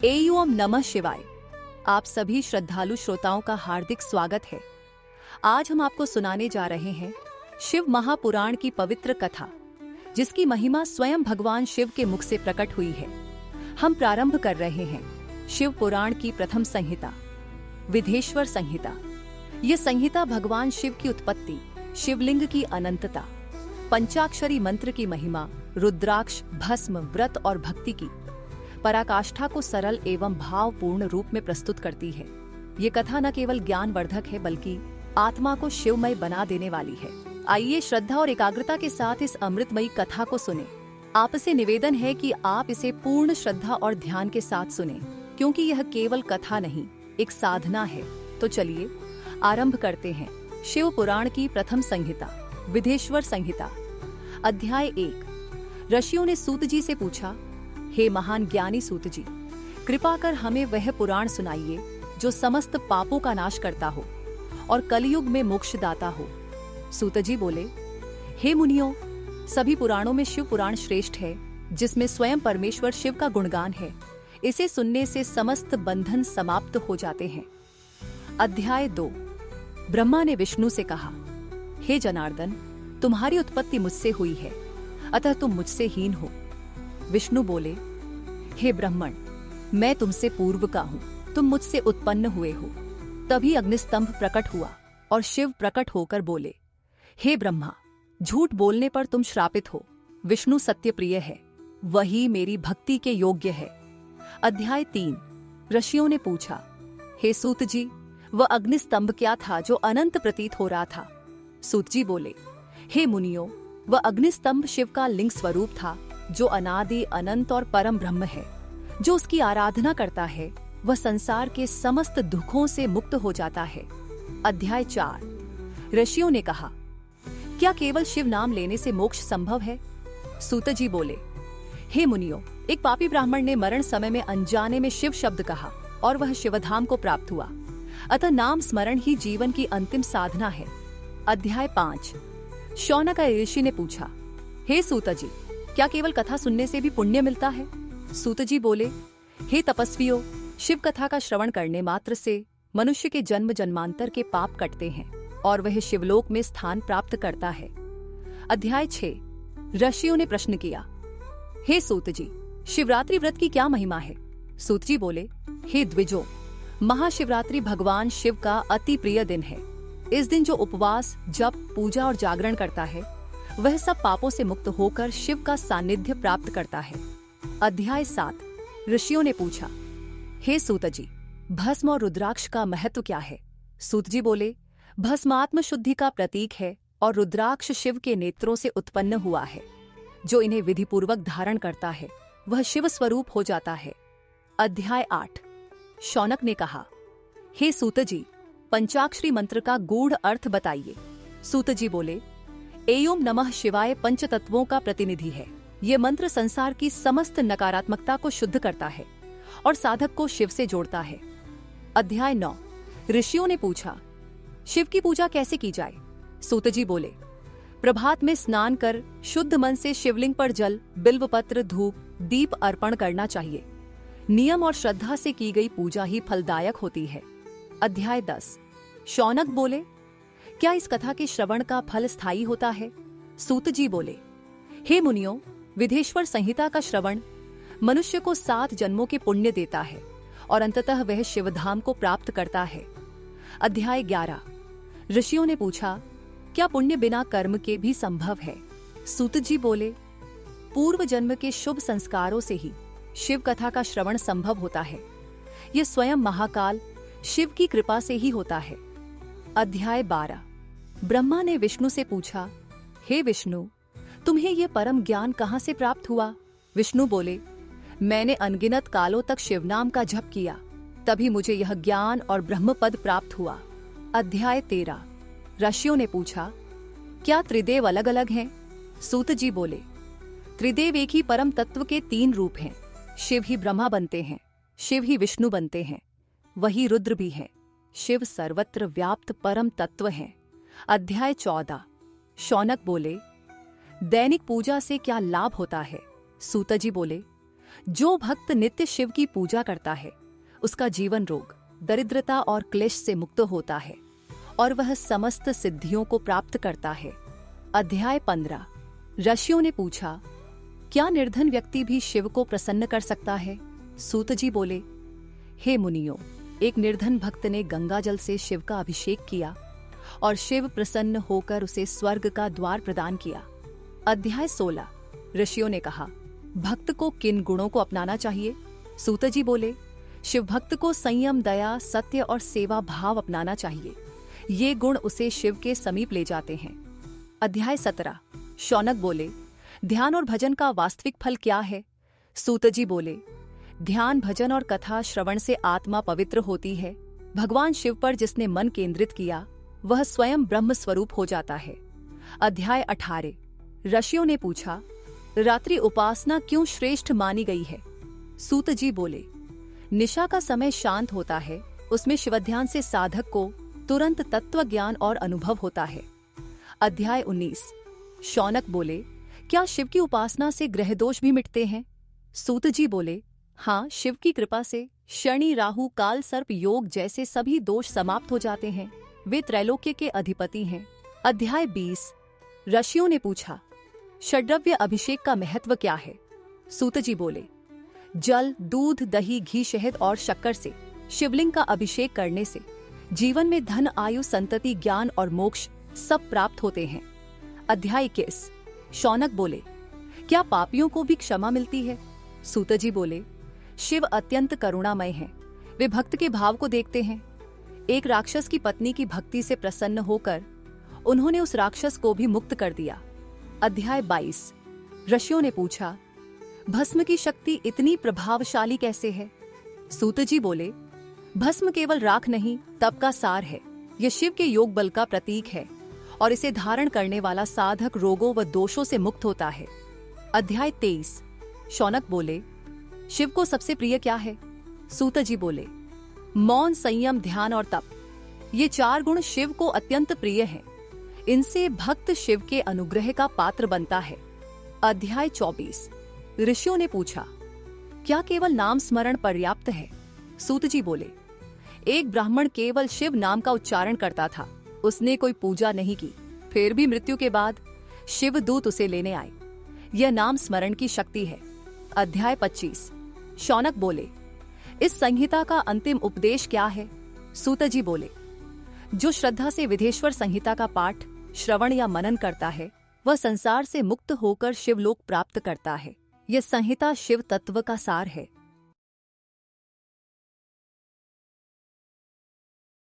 ओम नमः शिवाय। आप सभी श्रद्धालु श्रोताओं का हार्दिक स्वागत है। आज हम आपको सुनाने जा रहे हैं शिव महापुराण की पवित्र कथा, जिसकी महिमा स्वयं भगवान शिव के मुख से प्रकट हुई है। हम प्रारंभ कर रहे हैं शिव पुराण की प्रथम संहिता, विधेश्वर संहिता। ये संहिता भगवान शिव की उत्पत्ति, शिवलिंग की अनंतता, पंचाक्षरी मंत्र की महिमा, रुद्राक्ष, भस्म, व्रत और भक्ति की पराकाष्ठा को सरल एवं भावपूर्ण रूप में प्रस्तुत करती है। ये कथा न केवल ज्ञानवर्धक है बल्कि आत्मा को शिवमय बना देने वाली है। आइए श्रद्धा और एकाग्रता के साथ इस अमृतमयी कथा को सुने। आपसे निवेदन है कि आप इसे पूर्ण श्रद्धा और ध्यान के साथ सुने, क्योंकि यह केवल कथा नहीं, एक साधना है। तो चलिए आरंभ करते हैं शिव पुराण की प्रथम संहिता, विधेश्वर संहिता। अध्याय 1। ऋषियों ने सूत जी से पूछा, हे महान ज्ञानी सूत जी, कृपा कर हमें वह पुराण सुनाइए जो समस्त पापों का नाश करता हो और कलयुग में मोक्षदाता हो। सूत जी बोले, हे मुनियों, सभी पुराणों में शिव पुराण श्रेष्ठ है, जिसमें स्वयं परमेश्वर शिव का गुणगान है। इसे सुनने से समस्त बंधन समाप्त हो जाते हैं। अध्याय 2। ब्रह्मा ने विष्णु से कहा, हे जनार्दन, तुम्हारी उत्पत्ति मुझसे हुई है, अतः तुम मुझसे हीन हो। विष्णु बोले, हे ब्रह्मण, मैं तुमसे पूर्व का हूँ, तुम मुझसे उत्पन्न हुए हो। तभी अग्निस्तंभ प्रकट हुआ और शिव प्रकट होकर बोले, हे ब्रह्मा, झूठ बोलने पर तुम श्रापित हो। विष्णु सत्यप्रिय है, वही मेरी भक्ति के योग्य है। अध्याय 3। ऋषियों ने पूछा, हे सूत जी, वह अग्निस्तंभ क्या था जो अनंत प्रतीत हो रहा था? सूत जी बोले, हे मुनियों, वह अग्निस्तंभ शिव का लिंग स्वरूप था, जो अनादि, अनंत और परम ब्रह्म है। जो उसकी आराधना करता है वह संसार के समस्त दुखों से मुक्त हो जाता है। अध्याय 4। ऋषियों ने कहा, क्या केवल शिव नाम लेने से मोक्ष संभव है? सूत जी बोले, हे मुनियों, एक पापी ब्राह्मण ने मरण समय में अनजाने में शिव शब्द कहा और वह शिवधाम को प्राप्त हुआ। अतः नाम स्मरण ही जीवन की अंतिम साधना है। अध्याय 5। शौनक ऋषि ने पूछा, हे सूत जी, क्या केवल कथा सुनने से भी पुण्य मिलता है? सूत जी बोले, हे तपस्वियों, शिव कथा का श्रवण करने मात्र से मनुष्य के जन्म जन्मांतर के पाप कटते हैं और वह शिवलोक में स्थान प्राप्त करता है। अध्याय 6। ऋषियों ने प्रश्न किया, हे सूत जी, शिवरात्रि व्रत की क्या महिमा है? सूत जी बोले, हे द्विजों, महाशिवरात्रि भगवान शिव का अति प्रिय दिन है। इस दिन जो उपवास, जप, पूजा और जागरण करता है, वह सब पापों से मुक्त होकर शिव का सानिध्य प्राप्त करता है। अध्याय 7। ऋषियों ने पूछा, हे सूत जी, भस्म और रुद्राक्ष का महत्व क्या है? सूत जी बोले, भस्म आत्म शुद्धि का प्रतीक है और रुद्राक्ष शिव के नेत्रों से उत्पन्न हुआ है। जो इन्हें विधिपूर्वक धारण करता है वह शिव स्वरूप हो जाता है। अध्याय 8। शौनक ने कहा, हे सूत जी, पंचाक्षरी मंत्र का गूढ़ अर्थ बताइए। सूत जी बोले, ओम नमः शिवाय पंचतत्वों का प्रतिनिधि है। ये मंत्र संसार की समस्त नकारात्मकता को शुद्ध करता है और साधक को शिव से जोड़ता है। अध्याय 9। ऋषियों ने पूछा, शिव की पूजा कैसे की जाए? सूत जी बोले, प्रभात में स्नान कर शुद्ध मन से शिवलिंग पर जल, बिल्वपत्र, धूप, दीप अर्पण करना चाहिए। नियम और श्रद्धा से की गई पूजा ही फलदायक होती है। अध्याय 10। शौनक बोले, क्या इस कथा के श्रवण का फल स्थायी होता है? सूत जी बोले, हे मुनियों, विधेश्वर संहिता का श्रवण मनुष्य को 7 जन्मों के पुण्य देता है और अंततः वह शिवधाम को प्राप्त करता है। अध्याय 11। ऋषियों ने पूछा, क्या पुण्य बिना कर्म के भी संभव है? सूत जी बोले, पूर्व जन्म के शुभ संस्कारों से ही शिव कथा का श्रवण संभव होता है। यह स्वयं महाकाल शिव की कृपा से ही होता है। अध्याय 12। ब्रह्मा ने विष्णु से पूछा, हे विष्णु, तुम्हें यह परम ज्ञान कहाँ से प्राप्त हुआ? विष्णु बोले, मैंने अनगिनत कालों तक शिवनाम का जप किया, तभी मुझे यह ज्ञान और ब्रह्मपद प्राप्त हुआ। अध्याय 13। ऋषियों ने पूछा, क्या त्रिदेव अलग अलग हैं? सूत जी बोले, त्रिदेव एक ही परम तत्व के 3 रूप हैं। शिव ही ब्रह्मा बनते हैं, शिव ही विष्णु बनते हैं, वही रुद्र भी है। शिव सर्वत्र व्याप्त परम तत्व हैं। अध्याय 14। शौनक बोले, दैनिक पूजा से क्या लाभ होता है? सूत जी बोले, जो भक्त नित्य शिव की पूजा करता है उसका जीवन रोग, दरिद्रता और क्लेश से मुक्त होता है और वह समस्त सिद्धियों को प्राप्त करता है। अध्याय 15। ऋषियों ने पूछा, क्या निर्धन व्यक्ति भी शिव को प्रसन्न कर सकता है? सूत जी बोले, हे मुनियों, एक निर्धन भक्त ने गंगा जल से शिव का अभिषेक किया और शिव प्रसन्न होकर उसे स्वर्ग का द्वार प्रदान किया। अध्याय 16। ऋषियों ने कहा, भक्त को किन गुणों को अपनाना चाहिए? सूत जी बोले, शिव भक्त को संयम, दया, सत्य और सेवा भाव अपनाना चाहिए। ये गुण उसे शिव के समीप ले जाते हैं। अध्याय 17। शौनक बोले, ध्यान और भजन का वास्तविक फल क्या है? सूत जी बोले, ध्यान, भजन और कथा श्रवण से आत्मा पवित्र होती है। भगवान शिव पर जिसने मन केंद्रित किया वह स्वयं ब्रह्म स्वरूप हो जाता है। अध्याय 18। ऋषियों ने पूछा, रात्रि उपासना क्यों श्रेष्ठ मानी गई है? सूत जी बोले, निशा का समय शांत होता है, उसमें शिवध्यान से साधक को तुरंत तत्व ज्ञान और अनुभव होता है। अध्याय 19। शौनक बोले, क्या शिव की उपासना से ग्रह दोष भी मिटते हैं? सूत जी बोले, हाँ, शिव की कृपा से शनि, राहु, काल सर्प योग जैसे सभी दोष समाप्त हो जाते हैं। वे त्रैलोक्य के अधिपति हैं। अध्याय 20। ऋषियों ने पूछा, षड्रव्य अभिषेक का महत्व क्या है? सूत जी बोले, जल, दूध, दही, घी, शहद और शक्कर से शिवलिंग का अभिषेक करने से जीवन में धन, आयु, संतति, ज्ञान और मोक्ष सब प्राप्त होते हैं। अध्याय 21। शौनक बोले, क्या पापियों को भी क्षमा मिलती है? सूत जी बोले, शिव अत्यंत करुणामय हैं। वे भक्त के भाव को देखते हैं। एक राक्षस की पत्नी की भक्ति से प्रसन्न होकर उन्होंने उस राक्षस को भी मुक्त कर दिया। अध्याय 22। ऋषियों ने पूछा, भस्म की शक्ति इतनी प्रभावशाली कैसे है? सूत जी बोले, भस्म केवल राख नहीं, तप का सार है। यह शिव के योग बल का प्रतीक है और इसे धारण करने वाला साधक रोगों व दोषों से मुक्त होता है। अध्याय 23। शौनक बोले, शिव को सबसे प्रिय क्या है? सूत जी बोले, मौन, संयम, ध्यान और तप। ये 4 गुण शिव को अत्यंत प्रिय हैं। इनसे भक्त शिव के अनुग्रह का पात्र बनता है। अध्याय 24। ऋषियों ने पूछा, क्या केवल नाम स्मरण पर्याप्त है? सूत जी बोले, एक ब्राह्मण केवल शिव नाम का उच्चारण करता था। उसने कोई पूजा नहीं की, फिर भी मृत्यु के बाद शिव दूत उसे लेने आए। यह नाम स्मरण की शक्ति है। अध्याय 25। शौनक बोले, इस संहिता का अंतिम उपदेश क्या है? सूत जी बोले, जो श्रद्धा से विधेश्वर संहिता का पाठ, श्रवण या मनन करता है वह संसार से मुक्त होकर शिवलोक प्राप्त करता है। यह संहिता शिव तत्व का सार है।